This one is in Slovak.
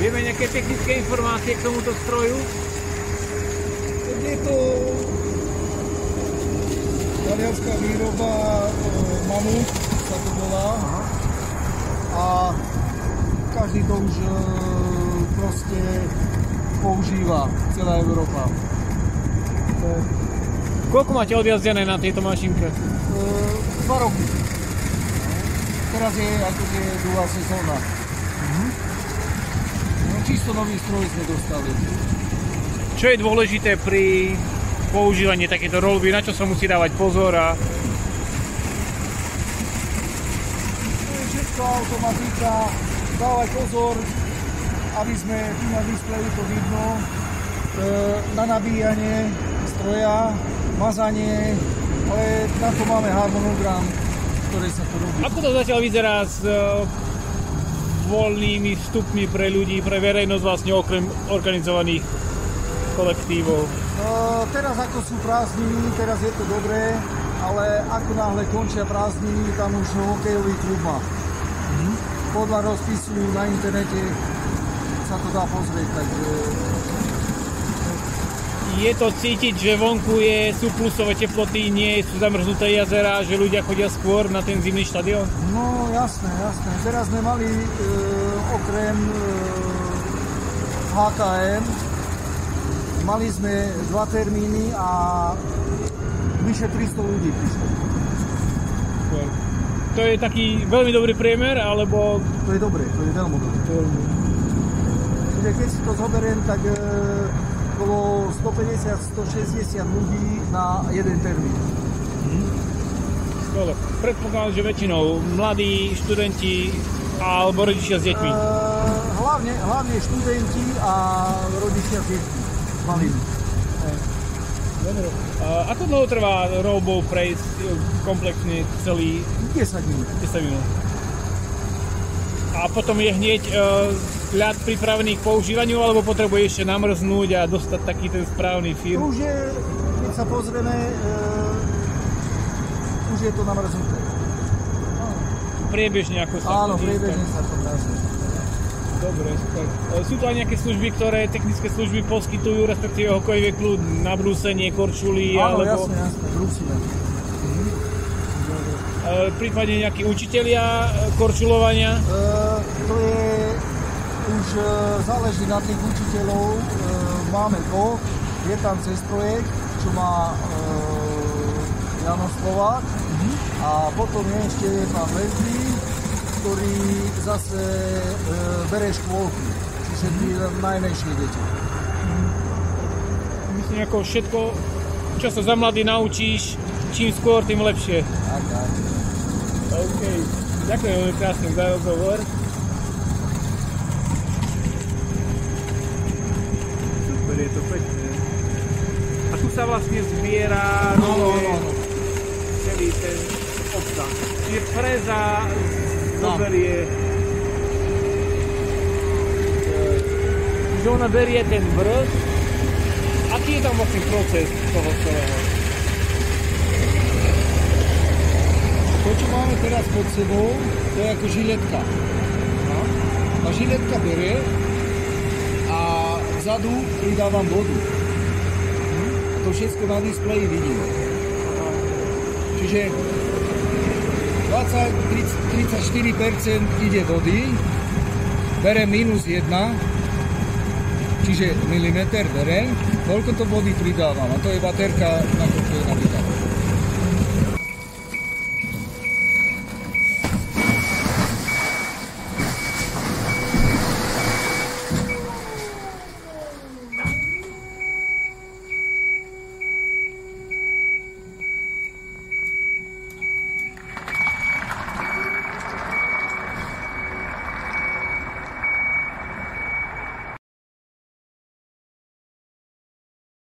Vieme nejaké technické informácie k tomuto stroju? Je to talianská výroba Mamut, sa to volá. A každý to už proste používa, celá Európa. Koľko máte odjazdené na tejto mašinke? 2 roky. Teraz je akože druhá sezóna. No, čisto nový stroj sme dostali. Čo je dôležité pri používaní takéto roľby? Na čo sa musí dávať pozor? To je všetko automatika. Dávať pozor, aby sme tu na displeji to vidno. Na nabíjanie stroja, mazanie, ale na to máme harmonogram, ktoré sa to robí. Ako to zatiaľ vyzerá s voľnými vstupmi pre ľudí, pre verejnosť vlastne okrem organizovaných kolektívov? Teraz ako sú prázdniny, teraz je to dobré, ale ako náhle končia prázdniny, tam už hokejový klub má. Podľa rozpisu na internete sa to dá pozrieť, takže... Je to cítiť, že vonku sú plusové teploty, nie sú zamrznuté jazera, že ľudia chodia skôr na ten zimný štadión? No jasné, jasné. Teraz sme mali okrem HKM, mali sme 2 termíny a vyše 300 ľudí prišlo. To je taký veľmi dobrý priemer, alebo... To je dobré, to je veľmi dobré. Čiže keď si to zoberiem, tak okolo 150-160 ľudí na jeden termín. Dobre. Predpokladám, že väčšinou mladí študenti alebo rodičia s deťmi. Hlavne študenti a rodičia s deťmi. Malými. Dobre. Ako dlho trvá roľbou prejsť komplexne celý? 10 minút. 10 minút. A potom je hneď ľad pripravený k používaniu, alebo potrebuje ešte namrznúť a dostať taký ten správny fír? Už je, keď sa pozrieme, už je to namrznuté. Priebežne ako sa... Áno, priebežne sa to mrazí. Dobre, super. Sú to aj nejaké služby, ktoré technické služby poskytujú, respektíve hokejový klub na brúsenie, korčuly, áno, alebo... jasne, brúsime. Prípadne nejakí učitelia korčulovania? To je už záleží na tých učiteľov. Máme to, je tam cez projekt, čo má Jano Slovák a potom je ešte pán Leslie, ktorý zase berie škôlky, čiže tí najmenšie deti. Myslím, ako všetko, čo sa za mladý naučíš, čím skôr, tým lepšie. Tak. OK. Ďakujem veľmi krásne za rozhovor. Super, je to pekné. A tu sa vlastne zbiera celý ten obsah. Čiže freza zoberie... Že ona berie ten vrch. Aký je tam vlastne proces toho celého? To, čo máme teraz pod sebou, to je ako žiletka. A žiletka berie a vzadu pridávam vodu. A to všetko na displeji vidím. Čiže 34% ide vody, berem -1, čiže milimeter berem, koľko to vody pridávam. A to je baterka, na to je nabitá.